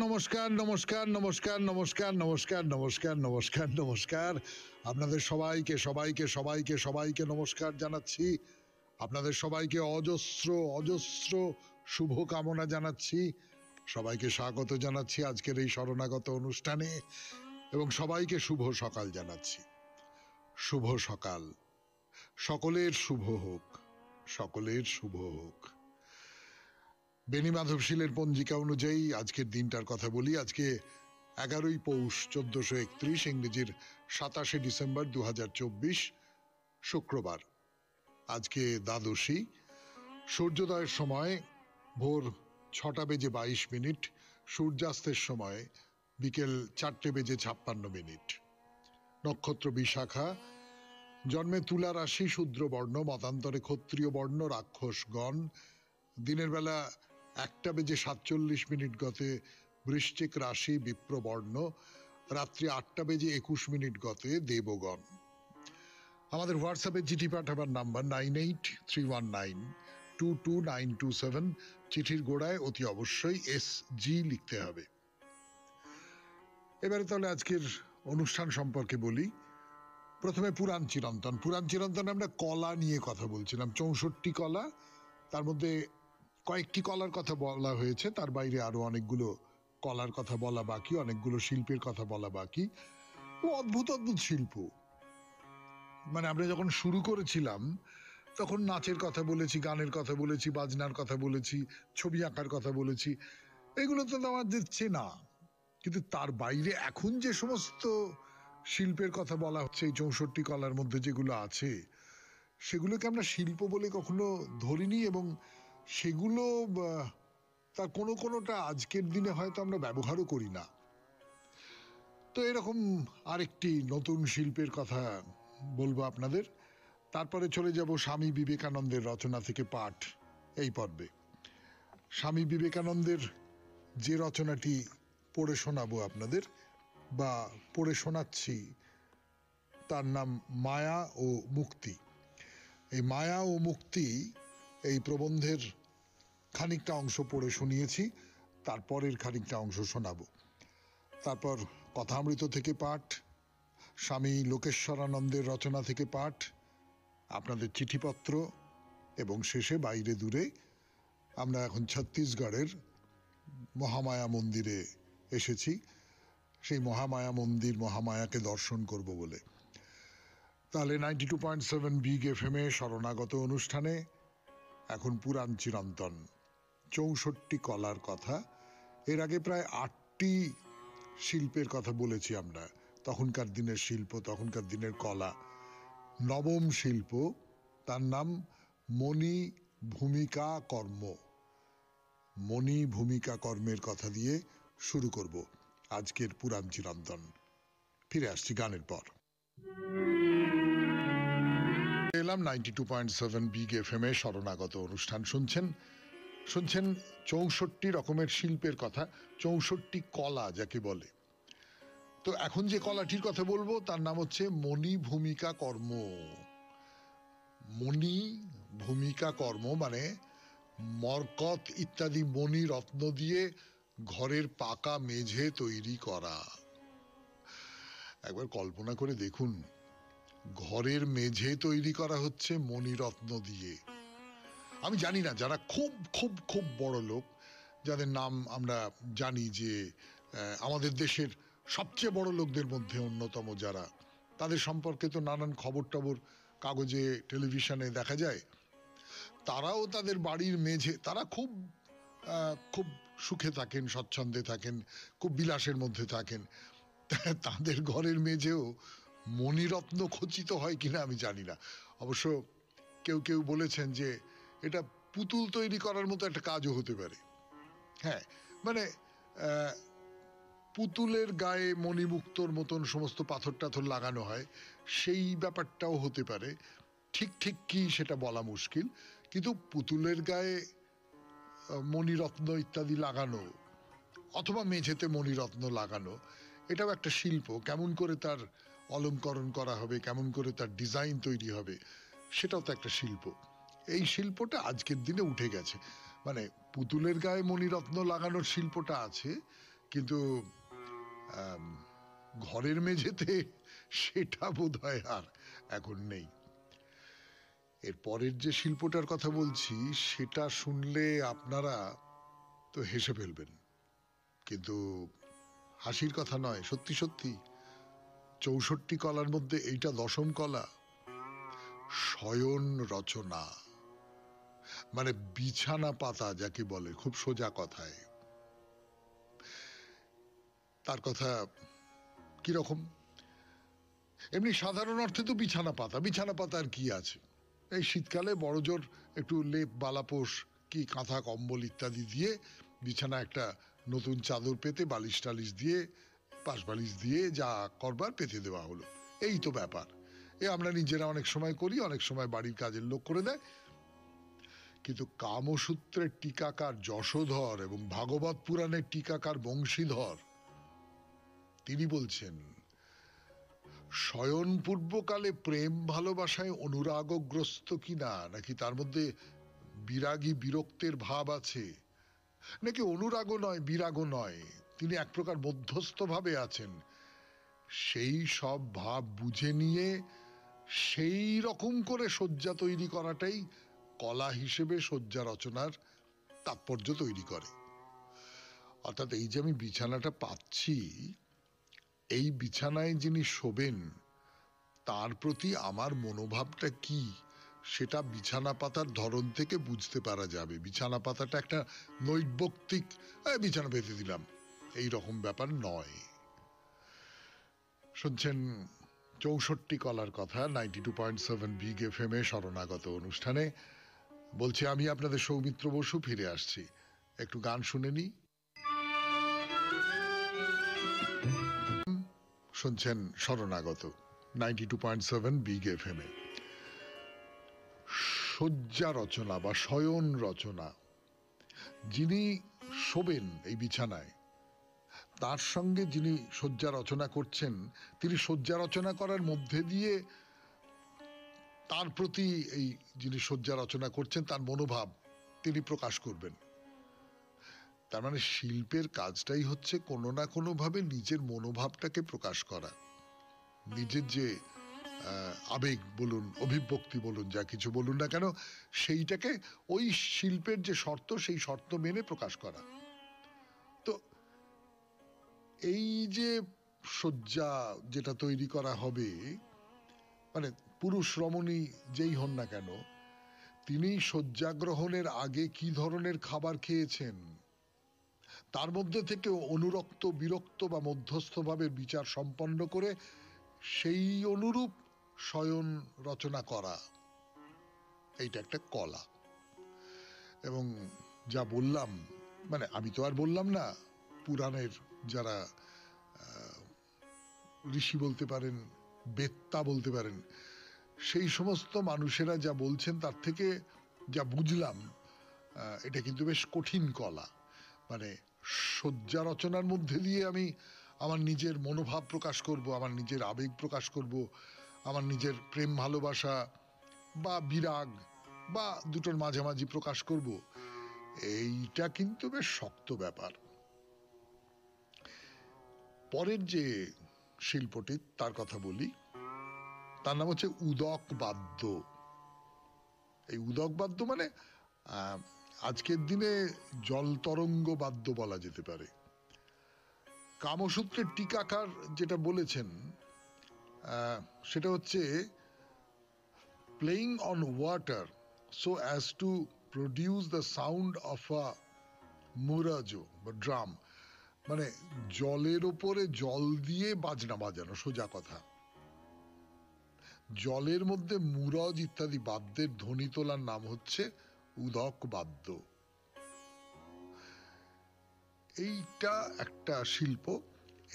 নমস্কার নমস্কার নমস্কার নমস্কার নমস্কার নমস্কার নমস্কার নমস্কার আপনাদের সবাইকে সবাইকে সবাইকে সবাইকে নমস্কার জানাচ্ছি। আপনাদের সবাইকে অজস্র অজস্র শুভ কামনা জানাচ্ছি। সবাইকে স্বাগত জানাচ্ছি আজকের এই শরণাগত অনুষ্ঠানে এবং সবাইকে শুভ সকাল জানাচ্ছি। শুভ সকাল, সকলের শুভ হোক, সকলের শুভ হোক। বেনি মাধবশীলের পঞ্জিকা অনুযায়ী আজকের দিনটার কথা বলি। আজকে 11ই পৌষ 1431, ইংরেজির 27শে ডিসেম্বর 2024, শুক্রবার। আজকে দ্বাদশী। সূর্যোদয়ের সময় ভোর 6:22, সূর্যাস্তের সময় বিকেল 4:56। নক্ষত্র বিশাখা। জন্মে তুলা রাশি, শূদ্র বর্ণ, মতান্তরে ক্ষত্রিয় বর্ণ, রাক্ষসগণ। দিনের বেলা 1:47 গতে বৃশ্চিক রাশি, বিপ্রবর্ণ। রাত্রি 8:21 গতে দেবগণ। আমাদের হোয়াটসঅ্যাপে চিঠি পাঠাবার নাম্বার 9831922927। চিঠির গোড়ায় অতি অবশ্যই SG লিখতে হবে। এবারে তাহলে আজকের অনুষ্ঠান সম্পর্কে বলি। প্রথমে পুরাণ চিরন্তন। পুরাণ চিরন্তনে আমরা কলা নিয়ে কথা বলছিলাম। 64 কলা, তার মধ্যে কয়েকটি কলার কথা বলা হয়েছে, তার বাইরে আরো অনেকগুলো কলার কথা বলা বাকি, অনেকগুলো শিল্পের কথা বলা বাকি। অদ্ভুত অদ্ভুত শিল্প। মানে আমরা যখন শুরু করেছিলাম তখন নাচের কথা বলেছি, গানের কথা বলেছি, বাজনার কথা বলেছি, ছবি আঁকার কথা বলেছি। এগুলো তো আমাদের চেনা, কিন্তু তার বাইরে এখন যে সমস্ত শিল্পের কথা বলা হচ্ছে এই 64 কলার মধ্যে যেগুলো আছে, সেগুলোকে আমরা শিল্প বলে কখনো ধরিনি এবং সেগুলো তার কোনোটা আজকের দিনে হয়তো আমরা ব্যবহারও করি না। তো এরকম আরেকটি নতুন শিল্পের কথা বলবো আপনাদের। তারপরে চলে যাব স্বামী বিবেকানন্দের রচনা থেকে পাঠ এই পর্বে। স্বামী বিবেকানন্দের যে রচনাটি পড়ে শোনাবো আপনাদের, বা পড়ে শোনাচ্ছি, তার নাম মায়া ও মুক্তি। এই মায়া ও মুক্তি এই প্রবন্ধের খানিকটা অংশ পড়ে শুনিয়েছি, তারপরের খানিকটা অংশ শোনাবো। তারপর কথামৃত থেকে পাঠ, স্বামী লোকেশ্বরানন্দের রচনা থেকে পাঠ, আপনাদের চিঠিপত্র, এবং শেষে বাইরে দূরে আমরা এখন ছত্তিশগড়ের মহামায়া মন্দিরে এসেছি, সেই মহামায়া মন্দির, মহামায়াকে দর্শন করব বলে। তাহলে 92.7 বিগ FM শরণাগত অনুষ্ঠানে এখন পুরাণ চিরন্তন, 64 কলার কথা। এর আগে প্রায় 8টি শিল্পের কথা বলেছি আমরা। তখনকার দিনের শিল্প, তখনকার দিনের কলা। নবম শিল্প, তার নাম মণি ভূমিকা কর্ম। মণি ভূমিকা কর্মের কথা দিয়ে শুরু করব আজকের পুরাণ চিরন্তন। ফিরে আসছি গানের পর। এলাম 92.7 বিগ FM শরণাগত অনুষ্ঠান শুনছেন 64 রকমের শিল্পের কথা, 64 কলা যাকে বলে। তো এখন যে কলাটির কথা বলবো তার নাম হচ্ছে মণি ভূমিকা কর্ম। মণি ভূমিকা কর্ম মানে মরকত ইত্যাদি মণি রত্ন দিয়ে ঘরের পাকা মেঝে তৈরি করা। একবার কল্পনা করে দেখুন, ঘরের মেঝে তৈরি করা হচ্ছে মণিরত্ন দিয়ে। আমি জানি না, যারা খুব খুব খুব বড় লোক, যাদের নাম আমরা জানি যে আমাদের দেশের সবচেয়ে বড় লোকদের মধ্যে অন্যতম যারা, তাদের সম্পর্কে তো নানান খবর টবর কাগজে টেলিভিশনে দেখা যায়। তারাও তাদের বাড়ির মেঝে, তারা খুব খুব সুখে থাকেন, স্বচ্ছন্দে থাকেন, খুব বিলাসের মধ্যে থাকেন। তাদের ঘরের মেঝেও মণিরত্ন খচিত হয় কিনা আমি জানি না। অবশ্য কেউ কেউ বলেছেন যে এটা পুতুল তৈরি করার মতো একটা কাজও হতে পারে। হ্যাঁ, মানে পুতুলের গায়ে মণিমুক্তর মতন সমস্ত পাথর টাথর লাগানো হয়, সেই ব্যাপারটাও হতে পারে। ঠিক ঠিক কি সেটা বলা মুশকিল, কিন্তু পুতুলের গায়ে মণিরত্ন ইত্যাদি লাগানো, অথবা মেঝেতে মণিরত্ন লাগানো, এটাও একটা শিল্প। কেমন করে তার অলঙ্করণ করা হবে, কেমন করে তার ডিজাইন তৈরি হবে, সেটাও তো একটা শিল্প। এই শিল্পটা আজকের দিনে উঠে গেছে। মানে পুতুলের গায়ে মণিরত্ন লাগানোর শিল্পটা আছে, কিন্তু ঘরের মেঝেতে সেটা বোধহয় আর এখন নেই। এর পরের যে শিল্পটার কথা বলছি সেটা শুনলে আপনারা তো হেসে ফেলবেন, কিন্তু হাসির কথা নয়, সত্যি সত্যি ৬৪ কলার মধ্যে এইটা ১০ম কলা, শয়ন রচনা, মানে বিছানা পাতা যাকে বলে, খুব সোজা কথায়। তার কথা কিরকম? এমনি সাধারণ অর্থে তো বিছানা পাতা, বিছানা পাতা আর কি আছে, এই শীতকালে বড়জোর একটু লেপ বালাপোষ কি কাঁথা কম্বল ইত্যাদি দিয়ে বিছানা একটা নতুন চাদর পেতে বালিশ টালিশ দিয়ে পাশ বালিশ দিয়ে যা করবার পেতে দেওয়া হলো, এই তো ব্যাপার। এ আমরা নিজেরা অনেক সময় করি, অনেক সময় বাড়ির কাজের লোক করে দেয়। কিন্তু কামসূত্রের টিকাকার যশোধর এবং ভাগবত পুরাণের টিকাকার বংশীধর তিনি বলছেন, শয়ন পূর্বকালে প্রেম ভালোবাসায় অনুরাগগ্রস্ত কিনা, নাকি তার মধ্যে বিরাগী বিরক্তের ভাব আছে, নাকি অনুরাগও নয় বিরাগও নয়, তিনি এক প্রকার মধ্যস্থ ভাবে আছেন, সেই সব ভাব বুঝে নিয়ে সেই রকম করে শয্যা তৈরি করাটাই কলা হিসেবে শয্যা রচনার তাৎপর্য তৈরি করে। অর্থাৎ এই যে আমি বিছানাটা পাচ্ছি, এই বিছানায় যিনি শোবেন তার প্রতি আমার মনোভাবটা কি সেটা বিছানা পাতার ধরন থেকে বুঝতে পারা যাবে। বিছানা পাতাটা একটা নৈর্ব্যক্তিক বিছানা পেতে দিলাম এই রকম ব্যাপার নয়। শুনছেন ৬৪ কলার কথা 92.7 বিগ এফএম এ শরণাগত অনুষ্ঠানে। বলছি আমি আপনাদের সৌমিত্র বসু, ফিরে আসছি, একটু গান শুনে নি। শুনছেন শরণাগত 92.7 বিগ এফএম এ। শয্যা রচনা বা শয়ন রচনা, যিনি শোবেন এই বিছানায় তার সঙ্গে যিনি শয্যা রচনা করছেন, তিনি শয্যা রচনা করার মধ্যে দিয়ে তার প্রতি এই যিনি শয্যা রচনা করছেন তার মনোভাব তিনি প্রকাশ করবেন। তার মানে শিল্পের কাজটাই হচ্ছে কোনো না কোনো ভাবে নিজের মনোভাবটাকে প্রকাশ করা, নিজের যে আবেগ বলুন অভিব্যক্তি বলুন যা কিছু বলুন না কেন, সেইটাকে ওই শিল্পের যে শর্ত সেই শর্ত মেনে প্রকাশ করা। তো এই যে শয্যা যেটা তৈরি করা হবে, মানে পুরুষ রমণী যেই হন না কেন, তিনি শয্যা গ্রহণের আগে কি ধরনের খাবার খেয়েছেন তার মধ্যে থেকে অনুরক্ত বিরক্ত বা মধ্যস্থ ভাবে বিচার সম্পন্ন করে সেই অনুরূপ শয়ন রচনা করা, এইটা একটা কলা। এবং যা বললাম, মানে আমি তো আর বললাম না, পুরাণের যারা ঋষি বলতে পারেন, বেত্তা বলতে পারেন, সেই সমস্ত মানুষেরা যা বলছেন তার থেকে যা বুঝলাম এটা কিন্তু বেশ কঠিন কলা। মানে শয্যা রচনার মধ্যে দিয়ে আমি আমার নিজের মনোভাব প্রকাশ করব, আমার নিজের আবেগ প্রকাশ করব, আমার নিজের প্রেম ভালোবাসা বা বিরাগ বা দুটোর মাঝামাঝি প্রকাশ করব, এইটা কিন্তু বেশ শক্ত ব্যাপার। পরের যে শিল্পটি তার কথা বলি, তার নাম হচ্ছে উদক বাদ্য। এই উদক বাদ্য মানে আজকের দিনে জল তরঙ্গ বাদ্য বলা যেতে পারে। কামসূত্রের টিকাকার যেটা বলেছেন সেটা হচ্ছে playing on water so as to produce the sound of a muraja বা ড্রাম, মানে জলের ওপরে জল দিয়ে বাজনা বাজানো, সোজা কথা। জলের মধ্যে মুরজ ইত্যাদি বাদ্যের ধ্বনি তোলার নাম হচ্ছে উদক বাদ্য। এইটা একটা শিল্প,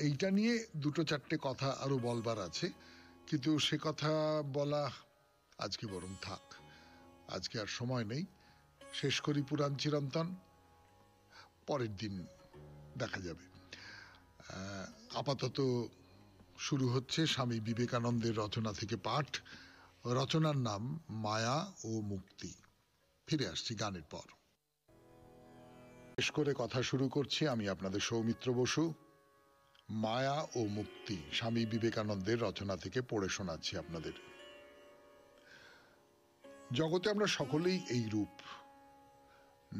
এইটা নিয়ে দুটো চারটে কথা আরো বলবার আছে, কিন্তু সে কথা বলা আজকে বরং থাক, আজকে আর সময় নেই। শেষ করি পুরাণ চিরন্তন, পরের দিন দেখা যাবে। আপাতত শুরু হচ্ছে স্বামী বিবেকানন্দের রচনা থেকে পাঠ। রচনার নাম মায়া ও মুক্তি। ফিরে আসছি গানের পর। শেষ করে কথা শুরু করছি। আমি আপনাদের সৌমিত্র বসু। মায়া ও মুক্তি স্বামী বিবেকানন্দের রচনা থেকে পড়ে শোনাচ্ছি আপনাদের। জগতে আমরা সকলেই এই রূপ।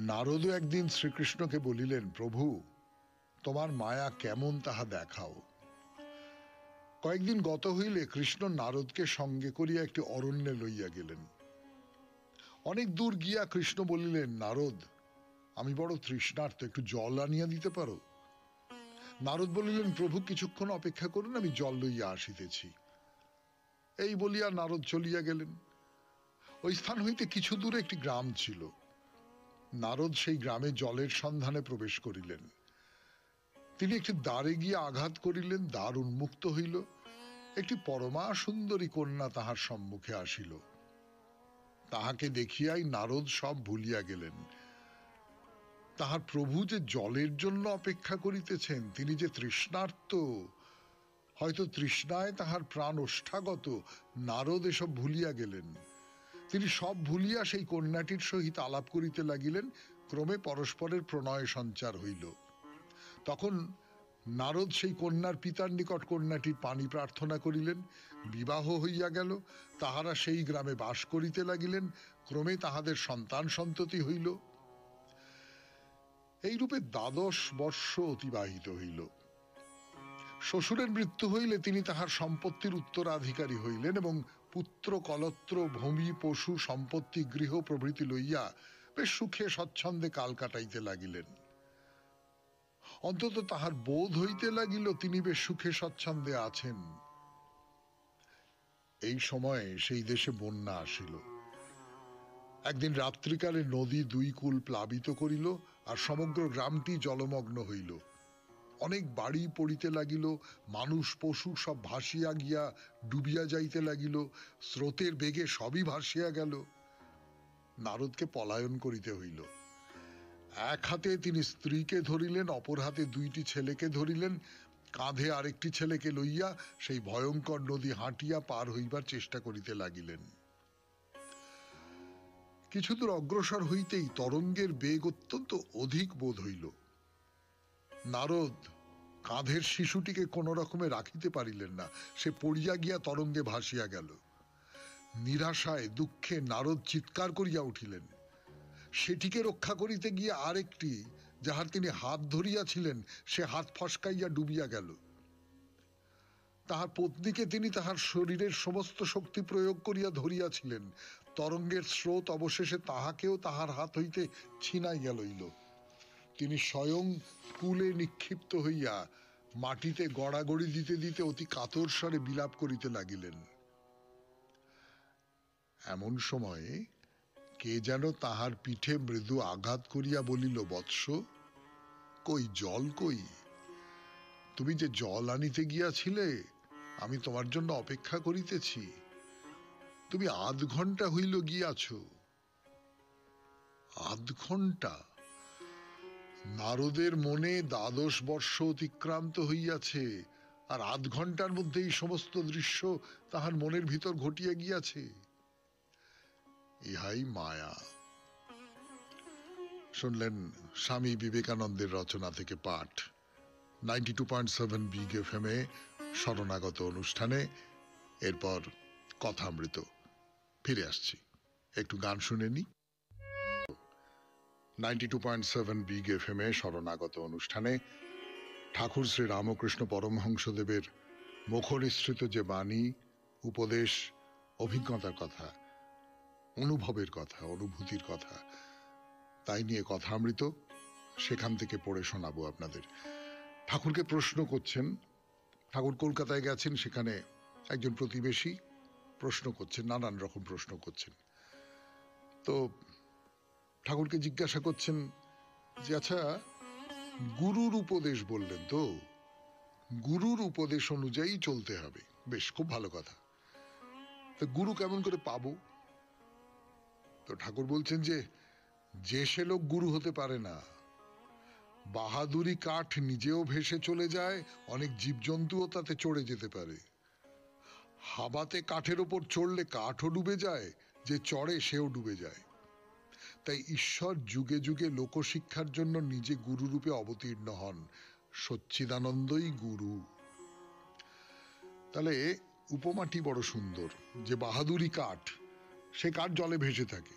নারদও একদিন শ্রীকৃষ্ণকে বলিলেন, প্রভু তোমার মায়া কেমন তাহা দেখাও। কয়েকদিন গত হইলে কৃষ্ণ নারদকে সঙ্গে করিয়া একটি অরণ্যে লইয়া গেলেন। অনেক দূর গিয়া কৃষ্ণ বলিলেন, নারদ আমি বড় তৃষ্ণার্ত, একটু জল আনিয়া দিতে পারো? নারদ বলিলেন, প্রভু কিছুক্ষণ অপেক্ষা করুন, আমি জল লইয়া আসিতেছি। এই বলিয়া নারদ চলিয়া গেলেন। ওই স্থান হইতে কিছু দূরে একটি গ্রাম ছিল। নারদ সেই গ্রামে জলের সন্ধানে প্রবেশ করিলেন। তিনি একটি দ্বারে গিয়া আঘাত করিলেন, দ্বার উন্মুক্ত হইল। একটি পরমা সুন্দরী কন্যা তাহার সম্মুখে আসিল। তাহাকে দেখিয়াই নারদ সব ভুলিয়া গেলেন। তাহার প্রভু যে জলের জন্য অপেক্ষা করিতেছেন, তিনি যে তৃষ্ণার্ত, হয়তো তৃষ্ণায় তাহার প্রাণ ওষ্ঠাগত, নারদ এসব ভুলিয়া গেলেন। তিনি সব ভুলিয়া সেই কন্যাটির সহিত আলাপ করিতে লাগিলেন। ক্রমে পরস্পরের প্রণয় সঞ্চার হইল। তখন নারদ সেই কন্যার পিতার নিকট কন্যাটির পানি প্রার্থনা করিলেন। বিবাহ হইয়া গেল। তাহারা সেই গ্রামে বাস করিতে লাগিলেন। ক্রমে তাহাদের সন্তান সন্ততি হইল। এইরূপে 12 বর্ষ অতিবাহিত হইল। শ্বশুরের মৃত্যু হইলে তিনি তাহার সম্পত্তির উত্তরাধিকারী হইলেন এবং পুত্র কলত্র ভূমি পশু সম্পত্তি গৃহ প্রভৃতি লইয়া বেশ সুখে স্বচ্ছন্দে কাল কাটাইতে লাগিলেন। অন্তত তাহার বোধ হইতে লাগিল তিনি বেশ সুখে স্বচ্ছন্দে আছেন। এই সময়ে সেই দেশে বন্যা আসিল। একদিন রাত্রিকালে নদী 2 কূল প্লাবিত করিল, আর সমগ্র গ্রামটি জলমগ্ন হইল। অনেক বাড়ি পড়িতে লাগিল, মানুষ পশু সব ভাসিয়া গিয়া ডুবিয়া যাইতে লাগিল। স্রোতের বেগে সবই ভাসিয়া গেল। নারদকে পলায়ন করিতে হইল। এক হাতে তিনি স্ত্রীকে ধরিলেন, অপর হাতে 2টি ছেলেকে ধরিলেন। কাঁধে আরেকটি ছেলেকে লইয়া সেই ভয়ঙ্কর নদী হাঁটিয়া পার হইবার চেষ্টা করিতে লাগিলেন। কিছুদূর অগ্রসর হইতেই তরঙ্গের বেগ অত্যন্ত অধিক বোধ হইল। নারদ কাঁধের শিশুটিকে কোন রকমে রাখিতে পারিলেন না। সে পড়িয়া গিয়া তরঙ্গে ভাসিয়া গেল। নিরাশায় দুঃখে নারদ চিৎকার করিয়া উঠিলেন। সেটিকে রক্ষা করিতে গিয়ে আরেকটি, যাহার তিনি হাত ধরিয়াছিলেন, সে হাত ফসকাইয়া ডুবিয়া গেল। তাহার পত্নীকে তিনি তাহার শরীরের সমস্ত শক্তি প্রয়োগ করিয়া ধরিয়াছিলেন। তরঙ্গের স্রোত অবশেষে তাহাকেও তাহার হাত হইতে ছিনাইয়া লইল। তিনি স্বয়ং কূলে নিক্ষিপ্ত হইয়া মাটিতে গড়াগড়ি দিতে দিতে অতি কাতর স্বরে বিলাপ করিতে লাগিলেন। এমন সময়ে কে যেন তাহার পিঠে মৃদু আঘাত করিয়া বলিল, বৎস কই জল কই? তুমি যে জল আনিতে গিয়াছিলে, আমি তোমার জন্য অপেক্ষা করিতেছি। তুমি 8 ঘন্টা হইল গিয়াছ। 8 ঘন্টা? নারদের মনে 12 বর্ষ অতিক্রান্ত হইয়াছে, আর 8 ঘন্টার মধ্যে এই সমস্ত দৃশ্য তাহার মনের ভিতর ঘটিয়া গিয়াছে। ইহাই মায়া। শুনলেন স্বামী বিবেকানন্দের রচনা থেকে পাঠ 92.7 বিগ এফএম এ শরণাগত অনুষ্ঠানে। এরপর কথামৃত। ফিরে আসছি, একটু গান শুনে নি। 92.7 বিগ এফএম এ শরণাগত অনুষ্ঠানে ঠাকুর শ্রী রামকৃষ্ণ পরমহংসদেবের মুখনিসৃত যে বাণী, উপদেশ, অভিজ্ঞতার কথা, অনুভবের কথা, অনুভূতির কথা, তাই নিয়ে কথামৃত, সেখান থেকে পড়ে শোনাবো আপনাদের। ঠাকুরকে প্রশ্ন করছেন। ঠাকুর কলকাতায় গেছেন, সেখানে একজন প্রতিবেশী প্রশ্ন করছেন, নানান রকম প্রশ্ন করছেন। তো ঠাকুরকে জিজ্ঞাসা করছেন যে, আচ্ছা গুরুর উপদেশ বললেন তো, গুরুর উপদেশ অনুযায়ী চলতে হবে, বেশ খুব ভালো কথা। তো গুরু কেমন করে পাবো? তো ঠাকুর বলছেন যে সে লোক গুরু হতে পারে না। বাহাদুরি কাঠ নিজেও ভেসে চলে যায়, অনেক জীবজন্তুও তাতে চড়ে যেতে পারে। হাবাতে কাঠের ওপর চড়লে কাঠও ডুবে যায়, যে চড়ে সেও ডুবে যায়। তাই ঈশ্বর যুগে যুগে লোকশিক্ষার জন্য নিজে গুরুরূপে অবতীর্ণ হন, সচ্চিদানন্দই গুরু। তাহলে উপমাটি বড় সুন্দর, যে বাহাদুরি কাঠ, সে কাঠ জলে ভেসে থাকে,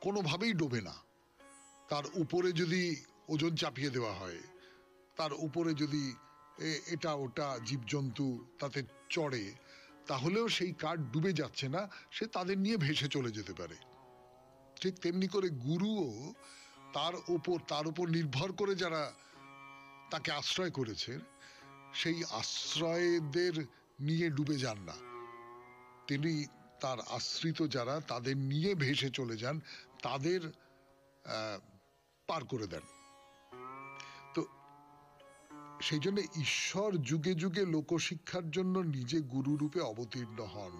কোনোভাবেই ডোবে না। তার উপরে যদি ওজন চাপিয়ে দেওয়া হয়, তার উপরে যদি এটা ওটা জীবজন্তু তাতে চড়ে, তাহলেও সেই কাঠ ডুবে যাচ্ছে না, সে তাদের নিয়ে ভেসে চলে যেতে পারে। ঠিক তেমনি করে গুরুও তার উপর নির্ভর করে যারা তাকে আশ্রয় করেছে, সেই আশ্রয়দের নিয়ে ডুবে যান না, তিনি তার আশ্রিত যারা তাদের নিয়ে ভেসে চলে যান, তাদের পার করে দেন। তো সেই জন্য ঈশ্বর যুগে যুগে লোকশিক্ষার জন্য নিজে গুরু রূপে অবতীর্ণ হন,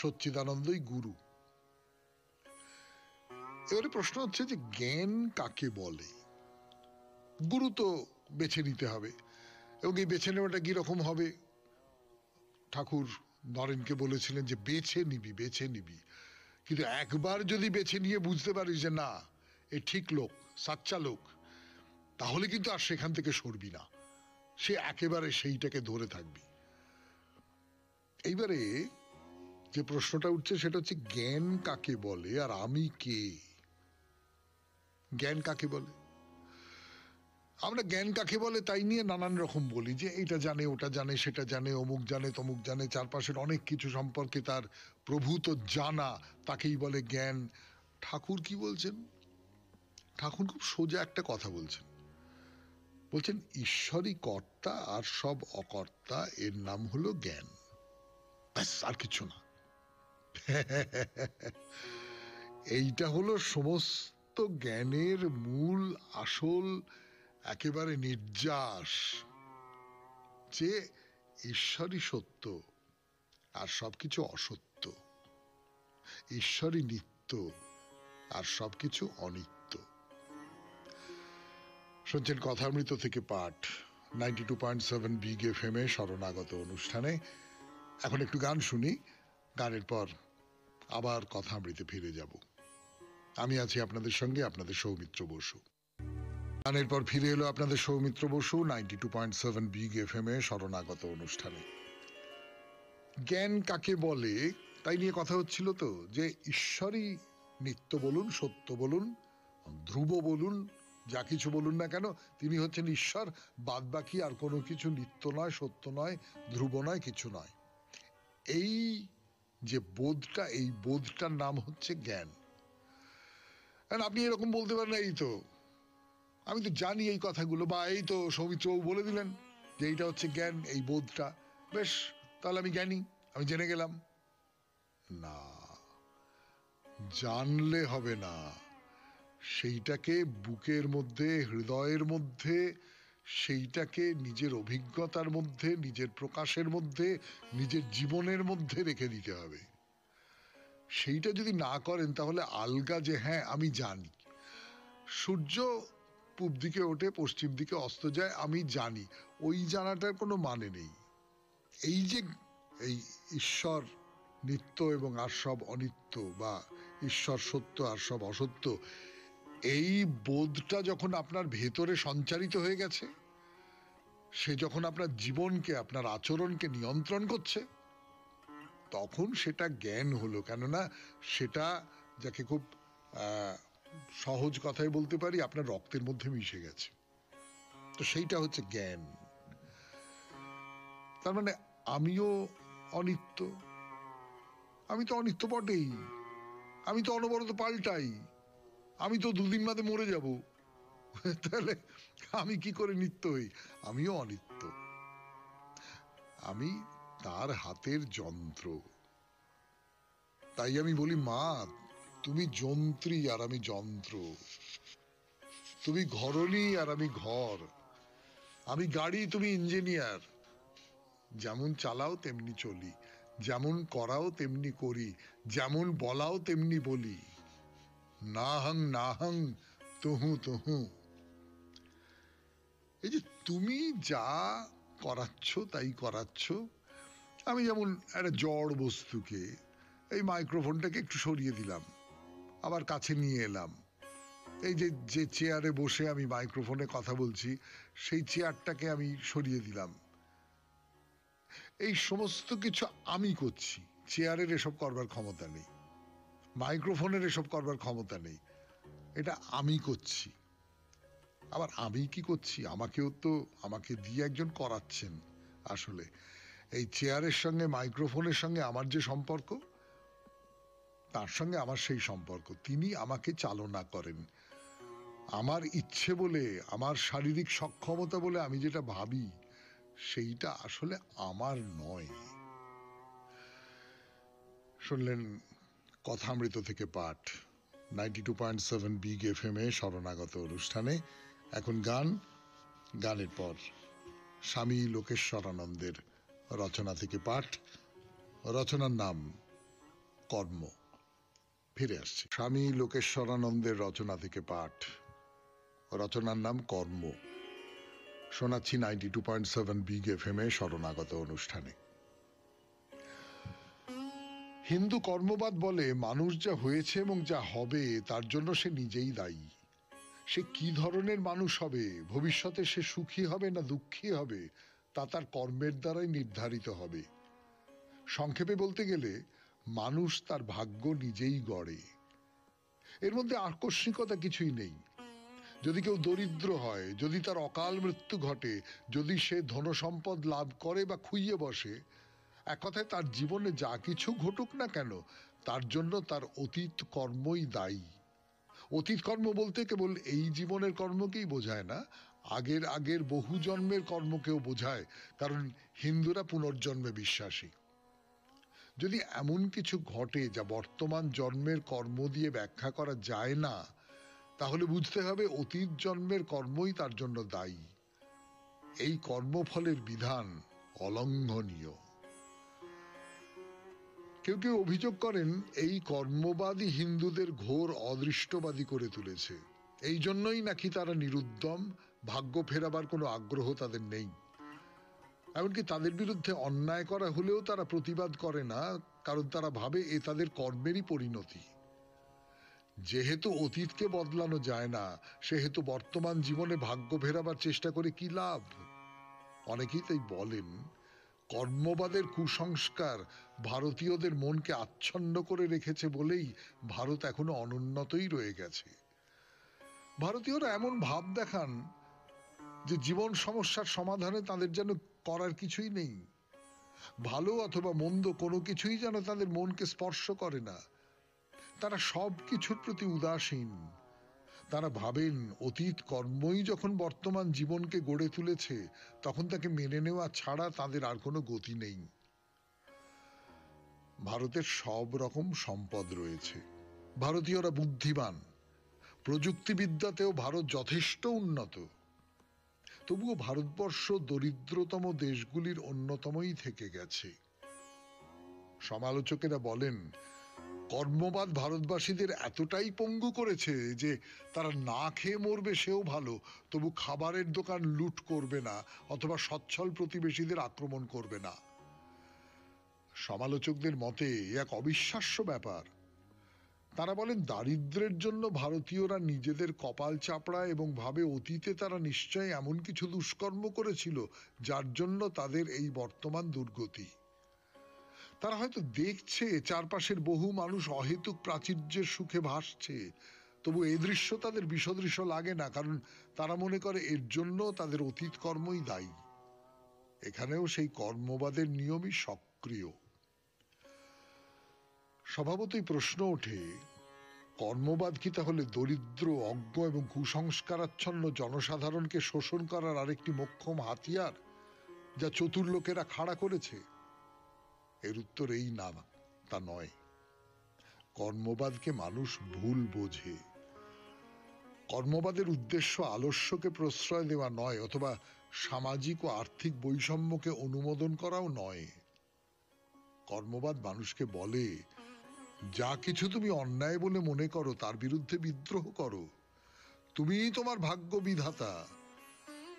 সচ্চিদানন্দই গুরু। এবারে প্রশ্ন হচ্ছে যে জ্ঞান কাকে বলে? গুরু তো বেছে নিতে হবে, এবং এই বেছে নেওয়াটা কিরকম হবে? ঠাকুর নরেনকে বলেছিলেন যে বেছে নিবি, কিন্তু একবার যদি বেছে নিয়ে বুঝতে পারিস যে না, এ ঠিক লোক, সাচ্চা লোক, তাহলে কিন্তু আর সেখান থেকে সরবি না, সে একেবারে সেইটাকে ধরে থাকবি। এইবারে যে প্রশ্নটা উঠছে সেটা হচ্ছে জ্ঞান কাকে বলে আর আমি কে? জ্ঞান কাকে বলে? আমরা জ্ঞান কাকে বলে তাই নিয়ে নানান রকম বলি, যে এটা জানে, ওটা জানে, সেটা জানে, অমুক জানে, তমুক জানে, চারপাশের অনেক কিছু সম্পর্কে তার প্রভূত জানা, তাকেই বলে জ্ঞান। ঠাকুর কি বলছেন? ঠাকুর খুব সোজা একটা কথা বলছেন, বলছেন ঈশ্বরই কর্তা আর সব অকর্তা, এর নাম হলো জ্ঞান, ব্যাস, আর কিছু না। এইটা হলো সমস্ত জ্ঞানের মূল, আসল, একেবারে নির্যাস, যে ঈশ্বরই সত্য আর সবকিছু অসত্য, ঈশ্বরই নিত্য আর সবকিছু অনিত্য। শুনছেন কথামৃত থেকে পাঠ, 92.7 বিগ এফএম এ শরণাগত অনুষ্ঠানে। এখন একটু গান শুনি, গানের পর আবার কথামৃতে ফিরে যাব। আমি আছি আপনাদের সঙ্গে, আপনাদের সৌমিত্র বসু। গানের পর ফিরে এলো আপনাদের সৌমিত্র বসু 92.7 বিগ এফএম এ শরণাগত অনুষ্ঠানে। জ্ঞান কাকে বলে তাই নিয়ে কথা হচ্ছিল তো, যে ঈশ্বরই নিত্য বলুন, সত্য বলুন, ধ্রুব বলুন, যা কিছু বলুন না কেন, তিনি হচ্ছেন ঈশ্বর, বাদ বাকি আর কোনো কিছু নিত্য নয়, সত্য নয়, ধ্রুব নয়, কিছু নয়। এই যে বোধটা, এই বোধটার নাম হচ্ছে জ্ঞান। আপনি এরকম বলতে পারেন, এই তো আমি তো জানি এই কথাগুলো, বা এই তো সৌমিত্রবাবু বলে দিলেন যে এইটা হচ্ছে জ্ঞান, এই বোধটা, বেশ, তাহলে আমি জ্ঞানী, আমি জেনে গেলাম। না, জানলে হবে না, সেইটাকে বুকের মধ্যে, হৃদয়ের মধ্যে, সেইটাকে নিজের অভিজ্ঞতার মধ্যে, নিজের প্রকাশের মধ্যে, নিজের জীবনের মধ্যে রেখে দিতে হবে। সেইটা যদি না করেন তাহলে আলগা যে হ্যাঁ আমি জানি, সূর্য পূব দিকে ওঠে, পশ্চিম দিকে অস্ত যায়, আমি জানি, ওই জানাটার কোনো মানে নেই। এই যে এই ঈশ্বর নিত্য এবং আর সব অনিত্য, বা ঈশ্বর সত্য আর সব অসত্য, এই বোধটা যখন আপনার ভেতরে সঞ্চারিত হয়ে গেছে, সে যখন আপনার জীবনকে, আপনার আচরণকে নিয়ন্ত্রণ করছে, তখন সেটা জ্ঞান হলো। কেননা সেটা, যাকে খুব সহজ কথায় বলতে পারি, আপনার রক্তের মধ্যে মিশে গেছে। তো সেইটা হচ্ছে জ্ঞান। তার মানে আমিও অনিত্য, আমি তো অনিত্য বটেই, আমি তো অনবরত পাল্টাই, আমি তো দুদিন বাদে মরে যাব, তাহলে আমি কি করে নিত্য হই? আমিও অনিত্য, আমি তার হাতের যন্ত্র। তাই আমি বলি, মা তুমি যন্ত্রী আর আমি যন্ত্র, তুমি ঘরণী আর আমি ঘর, আমি গাড়ি, তুমি ইঞ্জিনিয়ার, যেমন চালাও তেমনি চলি, যেমন করাও তেমনি করি, যেমন বলাও তেমনি বলি, না হং না হং তহু তহু। এই যে তুমি যা করাচ্ছ তাই করাচ্ছ। আমি যেমন একটা জড় বস্তুকে, এই মাইক্রোফোনটাকে একটু সরিয়ে দিলাম, আবার কাছে নিয়ে এলাম। এই যে যে চেয়ারে বসে আমি মাইক্রোফোনে কথা বলছি, সেই চেয়ারটাকে আমি সরিয়ে দিলাম। এই সমস্ত কিছু আমি করছি। চেয়ারের এসব করবার ক্ষমতা নেই, মাইক্রোফোনের এসব করবার ক্ষমতা নেই, এটা আমি করছি। আবার আমি কি করছি, আমাকেও তো আমাকে দিয়ে একজন করাচ্ছেন। আসলে এই চেয়ারের সঙ্গে মাইক্রোফোনের সঙ্গে আমার যে সম্পর্ক, তার সঙ্গে আমার সেই সম্পর্ক। তিনি আমাকে চালনা করেন। আমার ইচ্ছে বলে, আমার শারীরিক সক্ষমতা বলে আমি যেটা ভাবি, সেইটা আসলে আমার নয়। শুনলেন কথামৃত থেকে পাঠ, 92.7 বিগ এফএম এ শরণাগত অনুষ্ঠানে। এখন গান, গানের পর স্বামী লোকেশ্বরানন্দের রচনা থেকে পাঠ। রচনার নাম কর্ম। ফিরে আসছি। স্বামী লোকেশ্বরানন্দের রচনা থেকে পাঠ, রচনার নাম কর্ম। শোনাচ্ছি 92.7 বিগ এফএম এ শরণাগত অনুষ্ঠানে। হিন্দু কর্মবাদ বলে মানুষ যা হয়েছে এবং যা হবে তার জন্য সে নিজেই দায়ী। সে কি ধরনের মানুষ হবে, ভবিষ্যতে সে সুখী হবে না দুঃখী হবে, তা তার কর্মের দ্বারাই নির্ধারিত হবে। সংক্ষেপে বলতে গেলে মানুষ তার ভাগ্য নিজেই গড়ে। এর মধ্যে আকস্মিকতা কিছুই নেই। যদি কেউ দরিদ্র হয়, যদি তার অকাল মৃত্যু ঘটে, যদি সে ধনসম্পদ লাভ করে বা খুইয়ে বসে, এক কথায় তার জীবনে যা কিছু ঘটুক না কেন, তার জন্য তার অতীত কর্মই দায়ী। অতীত কর্ম বলতে কেবল এই জীবনের কর্মকেই বোঝায় না, আগের আগের বহু জন্মের কর্মকেও বোঝায়, কারণ হিন্দুরা পুনর্জন্মে বিশ্বাসী। যদি এমন কিছু ঘটে যা বর্তমান জন্মের কর্ম দিয়ে ব্যাখ্যা করা যায় না, তাহলে বুঝতে হবে অতীত জন্মের কর্মই তার জন্য দায়ী। এই কর্মফলের বিধান অলঙ্ঘনীয়। কেউ কেউ অভিযোগ করেন এই কর্মবাদী হিন্দুদের ঘোর অদৃষ্টবাদী করে তুলেছে। এই জন্যই নাকি তারা নিরুদ্যম, ভাগ্য ফেরাবার কোনো আগ্রহ তাদের নেই। এমনকি তাদের বিরুদ্ধে অন্যায় করা হলেও তারা প্রতিবাদ করে না, কারণ তারা ভাবে এ তাদের কর্মেরই পরিণতি। যেহেতু অতীতকে বদলানো যায় না, সেহেতু বর্তমান জীবনে ভাগ্য ফেরাবার চেষ্টা করে কি লাভ? অনেকেই তাই বলেন, কর্মবাদের কুসংস্কার ভারতীয়দের মনকে আচ্ছন্ন করে রেখেছে বলেই ভারত এখনো অনুন্নতই রয়ে গেছে। ভারতীয়রা এমন ভাব দেখান যে জীবন সমস্যার সমাধানে তাদের যেন করার কিছুই নেই। ভালো অথবা মন্দ কোনো কিছুই যেন তাদের মনকে স্পর্শ করে না। তারা সব কিছুর প্রতি উদাসীন। তারা ভাবেন অতীত কর্মই যখন বর্তমান জীবনকে গড়ে তুলেছে, তখন তাকে মেনে নেওয়া ছাড়া তাদের আর কোনো গতি নেই। ভারতের সব রকম সম্পদ রয়েছে। ভারতীয়রা বুদ্ধিমান, প্রযুক্তিবিদ্যাতেও ভারত যথেষ্ট উন্নত। তবুও ভারতবর্ষ দরিদ্রতম দেশগুলির অন্যতমই থেকে গেছে। সমালোচকেরা বলেন, কর্মবাদ ভারতবাসীদের এতটাই পঙ্গু করেছে যে তারা না খেয়ে মরবে সেও ভালো, তবু খাবারের দোকান লুট করবে না অথবা সচ্ছল প্রতিবেশীদের আক্রমণ করবে না। সমালোচকদের মতে এক অবিশ্বাস্য ব্যাপার। তারা বলেন, দারিদ্র্যের জন্য ভারতীয়রা নিজেদের কপাল চাপড়া এবং ভাবে অতীতে তারা নিশ্চয় এমন কিছু দুষ্কর্ম করেছিল যার জন্য তাদের এই বর্তমান দুর্গতি। তারা হয়তো দেখছে চারপাশের বহু মানুষ অহেতুক প্রাচুর্যের সুখে ভাসছে, তবু এই দৃশ্য তাদের বিসদৃশ্য লাগে না, কারণ তারা মনে করে এর জন্য তাদের অতীত কর্মই দায়ী। এখানেও সেই কর্মবাদের নিয়মই সক্রিয়। স্বভাবতই প্রশ্ন ওঠে, কর্মবাদ কি তাহলে দরিদ্র, অজ্ঞ এবং কুসংস্কারাচ্ছন্ন জনসাধারণকে শোষণ করার আরেকটি মোক্ষম হাতিয়ার, যা চতুর লোকেরা খাড়া করেছে? এর উত্তর এই না, তা নয়। কর্মবাদকে মানুষ ভুল বোঝে। কর্মবাদের উদ্দেশ্য আলস্যকে প্রশ্রয় দেওয়া নয়, অথবা সামাজিক ও আর্থিক বৈষম্যকে অনুমোদন করাও নয়। কর্মবাদ মানুষকে বলে, যা কিছু তুমি অন্যায় বলে মনে করো তার বিরুদ্ধে বিদ্রোহ করো। তুমিই তোমার ভাগ্য বিধাতা।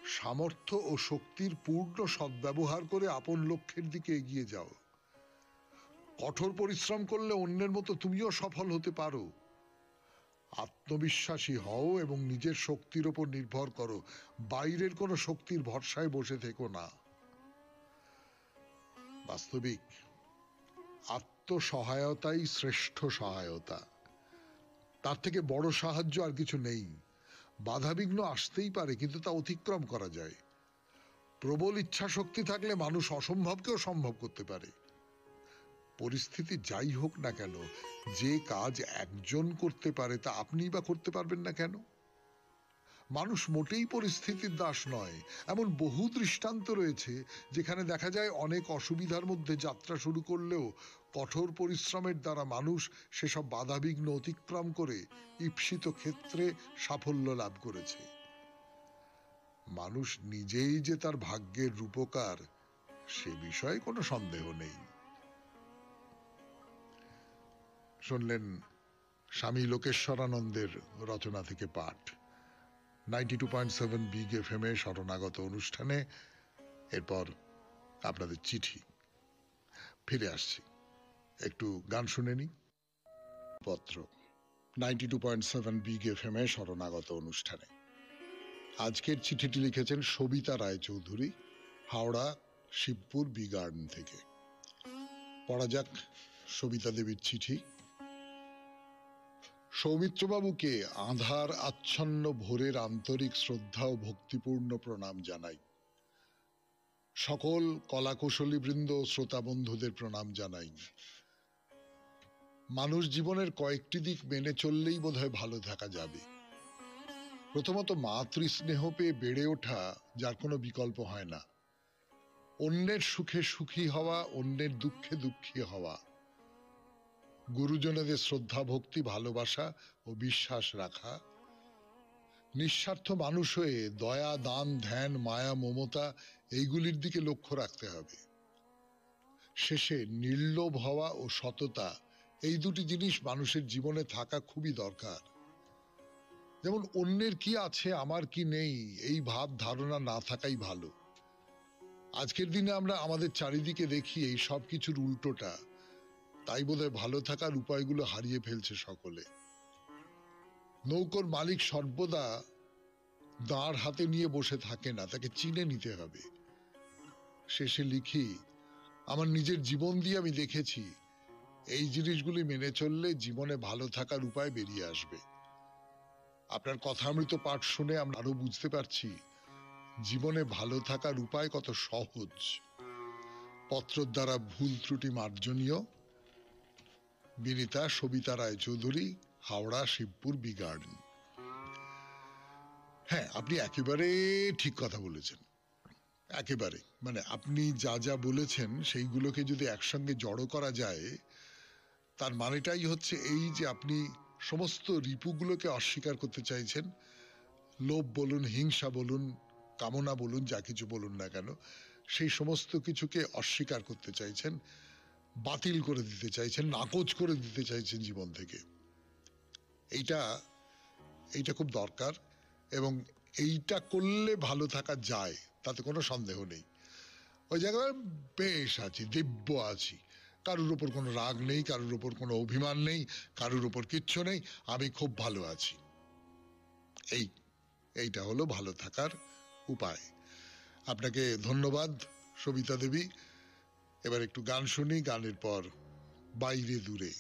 সামর্থ্য ও শক্তির পূর্ণ সদ্ব্যবহার করে আপন লক্ষ্যের দিকে এগিয়ে যাও। কঠোর পরিশ্রম করলে অন্যের মতো তুমিও সফল হতে পারো। আত্মবিশ্বাসী হও এবং নিজের শক্তির উপর নির্ভর করো, বাইরের কোনো শক্তির ভরসায় বসে থেকো না। বাস্তবিক আত্মসহায়তাই শ্রেষ্ঠ সহায়তা, তার থেকে বড় সাহায্য আর কিছু নেই। বাধাবিঘ্ন আসতেই পারে, কিন্তু তা অতিক্রম করা যায়। প্রবল ইচ্ছা শক্তি থাকলে মানুষ অসম্ভবকেও সম্ভব করতে পারে। পরিস্থিতি যাই হোক না কেন, যে কাজ একজন করতে পারে তা আপনিই বা করতে পারবেন না কেন? মানুষ মোটেই পরিস্থিতির দাস নয়। এমন বহু দৃষ্টান্ত রয়েছে যেখানে দেখা যায় অনেক অসুবিধার মধ্যে যাত্রা শুরু করলেও কঠোর পরিশ্রমের দ্বারা মানুষ সেসব বাধাবিঘ্ন অতিক্রম করে ঈপ্সিত ক্ষেত্রে সাফল্য লাভ করেছে। মানুষ নিজেই যে তার ভাগ্যের রূপকার, সে বিষয়ে কোনো সন্দেহ নেই। শুনলেন স্বামী লোকেশ্বরানন্দের রচনা থেকে পাঠ 92.7 বিগ এফএম এ শরণাগত অনুষ্ঠানে। এরপর আপনাদের চিঠি। ফিরে আসছি, একটু গান শুনে নি। পত্র 92.7 বিগ এফএম এ শরণাগত অনুষ্ঠানে আজকের চিঠিটি লিখেছেন সবিতা রায়চৌধুরী, হাওড়া শিবপুর বি গার্ডেন থেকে। পড়া যাক সবিতা দেবীর চিঠি। সৌমিত্রবাবুকে আঁধার আচ্ছন্ন ভোরের আন্তরিক শ্রদ্ধা ও ভক্তিপূর্ণ প্রণাম জানাই। সকল কলাকুশলী বৃন্দ ও শ্রোতা বন্ধুদের প্রণাম জানাই। মানুষ জীবনের কয়েকটি দিক মেনে চললেই বোধহয় ভালো থাকা যাবে। প্রথমত, মাতৃস্নেহ পেয়ে বেড়ে ওঠা, যার কোনো বিকল্প হয় না। অন্যের সুখে সুখী হওয়া, অন্যের দুঃখে দুঃখী হওয়া, গুরুজনেদের শ্রদ্ধা ভক্তি ভালোবাসা ও বিশ্বাস রাখা, নিঃস্বার্থ মানুষ হয়ে দয়া দান ধ্যান মায়া মমতা এইগুলির দিকে লক্ষ্য রাখতে হবে। শেষে নির্লোভ হওয়া ও সততা, এই দুটি জিনিস মানুষের জীবনে থাকা খুবই দরকার। যেমন অন্যের কি আছে আমার কি নেই, এই ভাব ধারণা না থাকাই ভালো। আজকের দিনে আমরা আমাদের চারিদিকে দেখি এই সব কিছুর উল্টোটা, তাই বোধহয় ভালো থাকার উপায়গুলো হারিয়ে ফেলছে সকলে। নৌকোর মালিক সর্বদা দাঁড় হাতে নিয়ে বসে থাকে না, তাকে চিনে নিতে হবে। শেষে লিখি, আমার নিজের জীবন দিয়ে আমি দেখেছি এই জিনিসগুলি মেনে চললে জীবনে ভালো থাকার উপায় বেরিয়ে আসবে। আপনার কথামৃত পাঠ শুনে আমরা আরো বুঝতে পারছি জীবনে ভালো থাকার উপায় কত সহজ। পত্র দ্বারা ভুল ত্রুটি মার্জনীয়। Binita Sabita Raychaudhuri, Howrah Shibpur B Garden. হ্যাঁ, আপনি একেবারে ঠিক কথা বলেছেন। একেবারে, মানে আপনি যা যা বলেছেন সেইগুলোকে যদি একসঙ্গে জড়ো করা যায়, তার মানেটাই হচ্ছে এই যে আপনি সমস্ত রিপুগুলোকে অস্বীকার করতে চাইছেন। লোভ বলুন, হিংসা বলুন, কামনা বলুন, যা কিছু বলুন না কেন, সেই সমস্ত কিছুকে অস্বীকার করতে চাইছেন, বাতিল করে দিতে চাইছেন, নাকচ করে দিতে চাইছেন জীবন থেকে। এইটা খুব দরকার, এবং এইটা করলে ভালো থাকা যায়, তাতে কোনো সন্দেহ নেই। ওই জায়গায় বেশ আছি, দিব্য আছি, কারুর ওপর কোনো রাগ নেই, কারুর ওপর কোনো অভিমান নেই, কারুর ওপর কিচ্ছু নেই, আমি খুব ভালো আছি। এইটা হলো ভালো থাকার উপায়। আপনাকে ধন্যবাদ সবিতা দেবী। এবার একটু গান শুনি, গানের পর বাইরে দূরে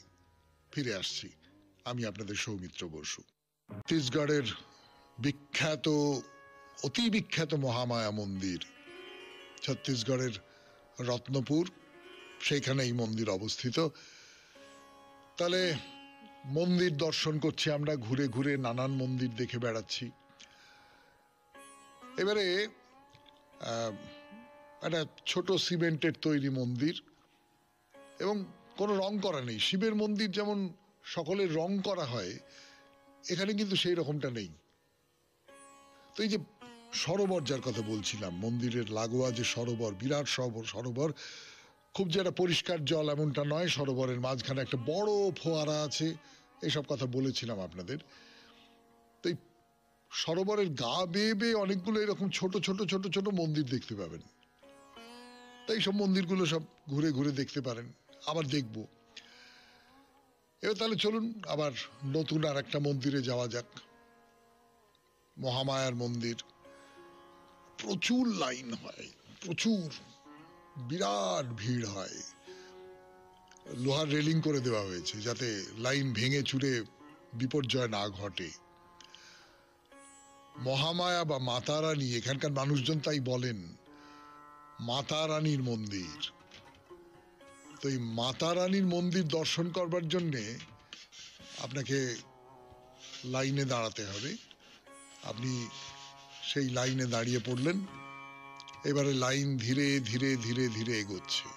ফিরে আসছি। আমি আপনাদের সৌমিত্র বসু। ছত্তিশগড়ের বিখ্যাত, অতি বিখ্যাত মহামায়া মন্দির, ছত্তিশগড়ের রত্নপুর, সেইখানে এই মন্দির অবস্থিত। তাহলে মন্দির দর্শন করছি আমরা, ঘুরে ঘুরে নানান মন্দির দেখে বেড়াচ্ছি। এবারে একটা ছোট সিমেন্টের তৈরি মন্দির, এবং কোনো রং করা নেই। শিবের মন্দির যেমন সকলের রং করা হয়, এখানে কিন্তু সেই রকমটা নেই। তো এই যে সরোবর যার কথা বলছিলাম, মন্দিরের লাগোয়া যে সরোবর, বিরাট সরোবর, খুব যে একটা পরিষ্কার জল এমনটা নয়, সরোবরের মাঝখানে একটা বড় ফোয়ারা আছে, এসব কথা বলেছিলাম আপনাদের। তো এই সরোবরের গা বেয়ে বেয়ে অনেকগুলো এরকম ছোট ছোট ছোট ছোট মন্দির দেখতে পাবেন। তাই সব মন্দিরগুলো সব ঘুরে ঘুরে দেখতে পারেন, আবার দেখব। এবার তাহলে চলুন আবার নতুন আর একটা মন্দিরে যাওয়া যাক, মহামায়ার মন্দির। প্রচুর লাইন হয়, প্রচুর, বিরাট ভিড় হয়। লোহার রেলিং করে দেওয়া হয়েছে যাতে লাইন ভেঙে চুরে বিপর্যয় না ঘটে। মহামায়া বা মাতা রানী, এখানকার মানুষজন তাই বলেন মাতা রানীর মন্দির। তো এই মাতা রানীর মন্দির দর্শন করবার জন্যে আপনাকে লাইনে দাঁড়াতে হবে। আপনি সেই লাইনে দাঁড়িয়ে পড়লেন। এবারে লাইন ধীরে ধীরে ধীরে ধীরে এগোচ্ছে।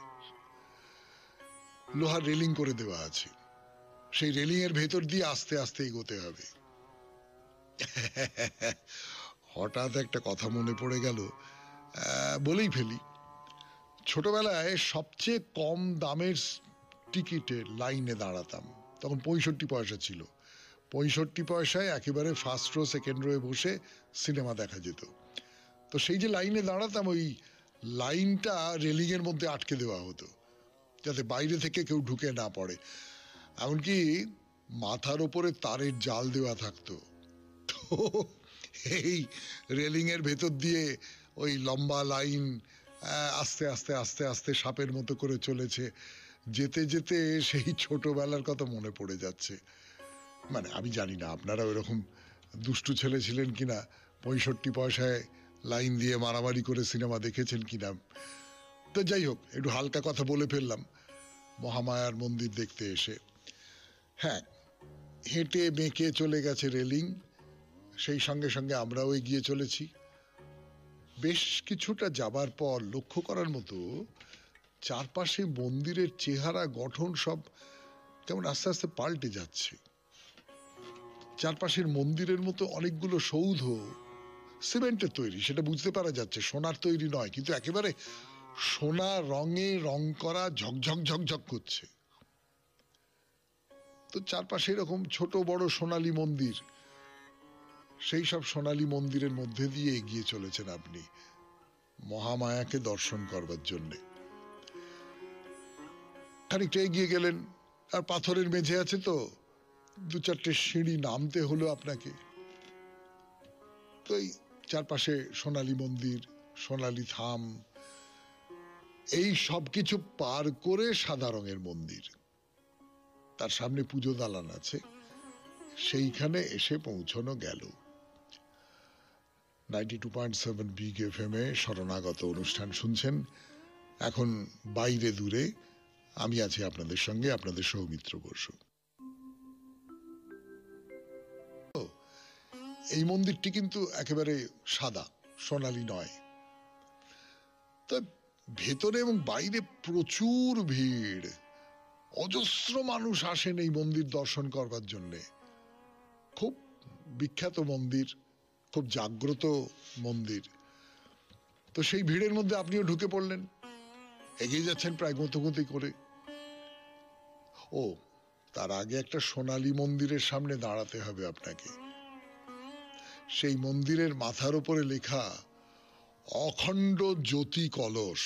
লোহার রেলিং করে দেওয়া আছে, সেই রেলিং এর ভেতর দিয়ে আস্তে আস্তে এগোতে হবে। হঠাৎ একটা কথা মনে পড়ে গেল, বলেই ফেলি। ছোটবেলায় সবচেয়ে কম দামের টিকিটের লাইনে দাঁড়াতাম, তখন 65 পয়সা ছিল। 65 পয়সায় একেবারে ফার্স্ট রো সেকেন্ড রোয়ে বসে সিনেমা দেখা যেত। তো সেই যে লাইনে দাঁড়াতাম, ওই লাইনটা রেলিং এর মধ্যে আটকে দেওয়া হতো যাতে বাইরে থেকে কেউ ঢুকে না পড়ে। এমনকি মাথার ওপরে তারের জাল দেওয়া থাকতো। তো এই রেলিং এর ভেতর দিয়ে ওই লম্বা লাইন আস্তে আস্তে আস্তে আস্তে সাপের মতো করে চলেছে। যেতে যেতে সেই ছোটবেলার কথা মনে পড়ে যাচ্ছে। মানে আমি জানি না আপনারা ওইরকম দুষ্টু ছেলে ছিলেন কিনা, 65 পয়সায় লাইন দিয়ে মারামারি করে সিনেমা দেখেছেন কিনা। তো যাই হোক, একটু হালকা কথা বলে ফেললাম মহামায়ার মন্দির দেখতে এসে। হ্যাঁ, হেঁটে বেঁকে চলে গেছে রেলিং, সেই সঙ্গে সঙ্গে আমরাও এগিয়ে চলেছি। বেশ কিছুটা যাবার পর লক্ষ্য করার মতো চারপাশে মন্দিরের চেহারা গঠন সব কেমন আস্তে আস্তে পাল্টে যাচ্ছে। চারপাশের মন্দিরের মতো অনেকগুলো সৌধ সিমেন্টের তৈরি, সেটা বুঝতে পারা যাচ্ছে, সোনার তৈরি নয়, কিন্তু একেবারে সোনা রঙে রং করা, ঝকঝক ঝকঝক করছে। তো চারপাশে এরকম ছোট বড় সোনালী মন্দির, সেই সব সোনালী মন্দিরের মধ্যে দিয়ে এগিয়ে চলেছেন আপনি মহামায়াকে দর্শন করবার জন্যে। খানিকটা এগিয়ে গেলেন, আর পাথরের মেঝে আছে, তো 2-4টে সিঁড়ি নামতে হলো আপনাকে। তো এই চারপাশে সোনালী মন্দির, সোনালী থাম, এই সব কিছু পার করে সাদা রঙের মন্দির, তার সামনে পুজো দালান আছে, সেইখানে এসে পৌঁছানো গেল। 92.7 বিগ FM এ শরণাগত অনুষ্ঠান শুনছেন। এখন বাইরে দূরে আমি আছি আপনাদের সঙ্গে, আপনাদের সৌমিত্র বসু। এই মন্দিরটি কিন্তু একেবারে সাদা, সোনালী নয়। তা ভেতরে এবং বাইরে প্রচুর ভিড়, অজস্র মানুষ আসেন এই মন্দির দর্শন করবার জন্যে। খুব বিখ্যাত মন্দির, খুব জাগ্রত মন্দির। তো সেই ভিড়ের মধ্যে আপনিও ঢুকে পড়লেন, এগিয়ে যাচ্ছেন প্রায় গোঁতোগুঁতি করে। ও, তার আগে একটা সোনালী মন্দিরের সামনে দাঁড়াতে হবে আপনাকে। সেই মন্দিরের মাথার উপরে লেখা অখণ্ড জ্যোতি কলস।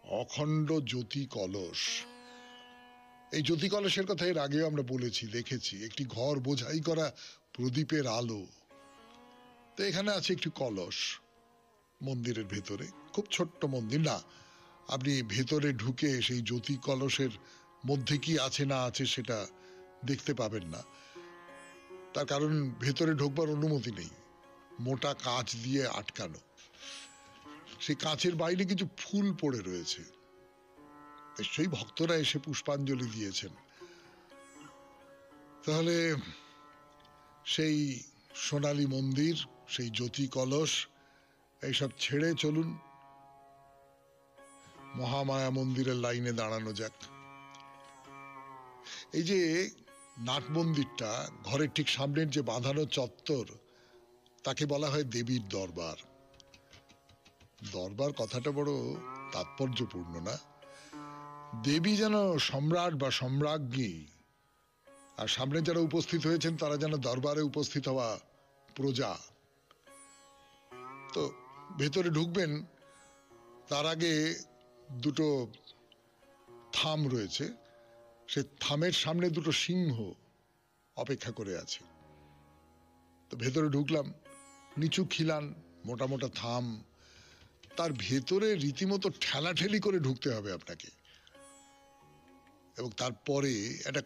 অখণ্ড জ্যোতি কলস। এই জ্যোতি কলসের কথা এর আগেও আমরা বলেছি, দেখেছি, একটি ঘর বোঝাই করা প্রদীপের আলো। তো এখানে আছে একটি কলস মন্দিরের ভেতরে, খুব ছোট্ট মন্দির না, আপনি ভেতরে ঢুকে সেই জ্যোতি কলসের মধ্যে কি আছে না আছে সেটা দেখতে পাবেন না। তার কারণ ভেতরে ঢোকবার অনুমতি নেই, মোটা কাঁচ দিয়ে আটকানো। সেই কাঁচের বাইরে কিছু ফুল পড়ে রয়েছে, সেই ভক্তরা এসে পুষ্পাঞ্জলি দিয়েছেন। তাহলে সেই সোনালী মন্দির, সেই জ্যোতি কলস, এইসব ছেড়ে চলুন মহামায়া মন্দিরের লাইনে দাঁড়ানো যাক। এই যে নাট মন্দিরটা, ঘরের ঠিক সামনের যে বাঁধানো চত্বর, তাকে বলা হয় দেবীর দরবার। দরবার কথাটা বড় তাৎপর্যপূর্ণ না? দেবী যেন সম্রাট বা সম্রাজ্ঞী, আর সামনে যারা উপস্থিত হয়েছেন তারা যেন দরবারে উপস্থিত হওয়া প্রজা। তো ভেতরে ঢুকবেন, তার আগে দুটো থাম রয়েছে, সে থামের সামনে দুটো সিংহ অপেক্ষা করে আছে। তো ভেতরে ঢুকলাম, নিচু খিলান, মোটা মোটা থাম, তার ভেতরে রীতিমতো ঠেলাঠেলি করে ঢুকতে হবে আপনাকে। এবং তারপরে একটা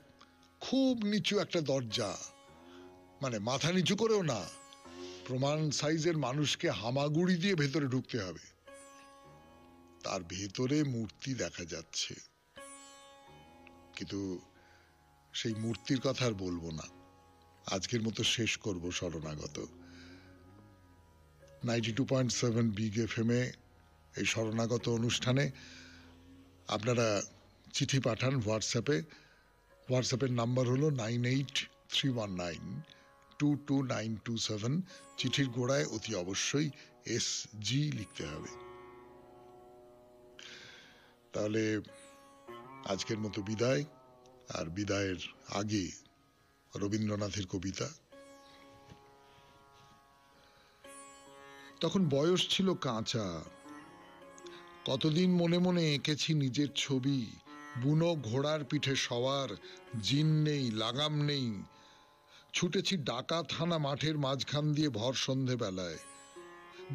খুব নিচু একটা দরজা, মানে মাথা নিচু করেও না, প্রমাণ সাইজের মানুষকে হামাগুড়ি দিয়ে ভেতরে ঢুকতে হবে। তার ভেতরে মূর্তি দেখা যাচ্ছে, কিন্তু সেই মূর্তির কথা আর বলবো না, আজকের মতো শেষ করব শরণাগত। 92.7 বিগ FM এ এই শরণাগত অনুষ্ঠানে আপনারা চিঠি পাঠান হোয়াটসঅ্যাপে। হোয়াটসঅ্যাপের নাম্বার হলো 9831922927। চিঠির গোড়ায় অতি অবশ্যই SG লিখতে হবে। তাহলে আজকের মতো বিদায়। আর বিদায়ের আগে রবীন্দ্রনাথের কবিতা। তখন বয়স ছিল কাঁচা, কতদিন মনে মনে এঁকেছি নিজের ছবি। বুনো ঘোড়ার পিঠে সওয়ার, জিন নেই, লাগাম নেই, ছুটেছি ডাকাত হানা মাঠের মাঝখান দিয়ে ভর সন্ধে বেলায়।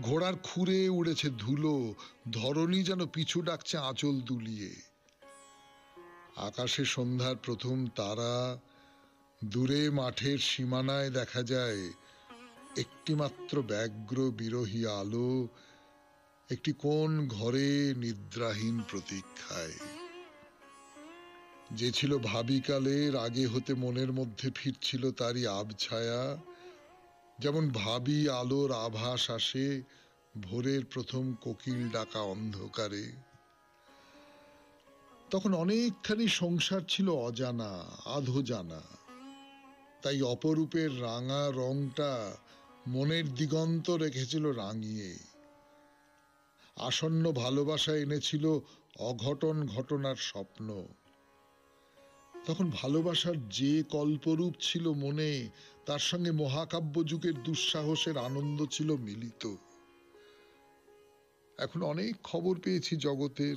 ঘোড়ার খুরে উড়েছে ধুলো, ধরণী যেন পিছু ডাকছে আঁচল দুলিয়ে। আকাশে সন্ধ্যার প্রথম তারা, দূরে মাঠের সীমানায় দেখা যায় একটিমাত্র ব্যগ্র বিরহী আলো, একটি কোন ঘরে নিদ্রাহীন প্রতীক্ষায়। যে ছিল ভাবিকালের আগে হতে মনের মধ্যে ফিরছিল তারই আবছায়া, যেমন ভাবি আলোর আভাস আসে ভোরের প্রথম কোকিল ডাকা অন্ধকারে। তখন অনেকখানি সংসার ছিল অজানা, আধো জানা, তাই অপরূপের রাঙা রংটা মনের দিগন্ত রেখেছিল রাঙিয়ে। আসন্ন ভালোবাসা এনেছিল অঘটন ঘটনার স্বপ্ন। তখন ভালোবাসার যে কল্পরূপ ছিল মনে, তার সঙ্গে মহাকাব্য যুগের দুঃসাহসের আনন্দ ছিল মিলিত। এখন অনেক খবর পেয়েছি জগতের,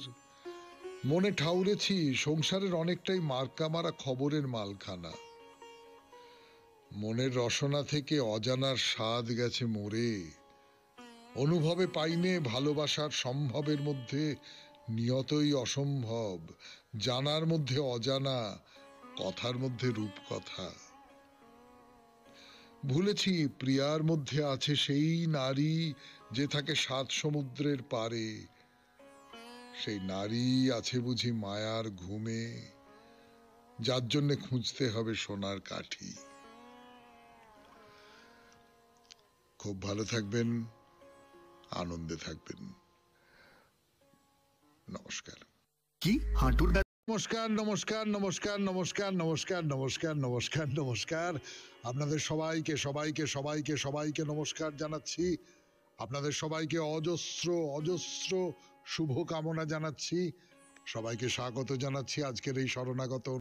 মনে ঠাউরেছি সংসারের অনেকটাই মার্কা মারা খবরের মালখানা। মনের রসনা থেকে অজানার স্বাদ গেছে মরে, অনুভবে পাইনে ভালোবাসার সম্ভবের মধ্যে নিয়তই অসম্ভব, জানার মধ্যে অজানা, কথার মধ্যে রূপকথা। ভুলেছি প্রিয়ার মধ্যে আছে সেই নারী যে থাকে সাত সমুদ্রের পারে। সেই নারী আছে বুঝি মায়ার ঘুমে, যার জন্য খুঁজতে হবে সোনার কাঠি। খুব ভালো থাকবেন, আনন্দে থাকবেন। নমস্কার। কি হাঁটুর নমস্কার নমস্কার নমস্কার নমস্কার নমস্কার নমস্কার নমস্কার নমস্কার। আপনাদের সবাইকে সবাইকে সবাইকে সবাইকে নমস্কার জানাচ্ছি। আপনাদের সবাইকে অজস্র অজস্র শুভকামনা জানাচ্ছি। সবাইকে স্বাগত জানাচ্ছি আজকের এই শরণাগত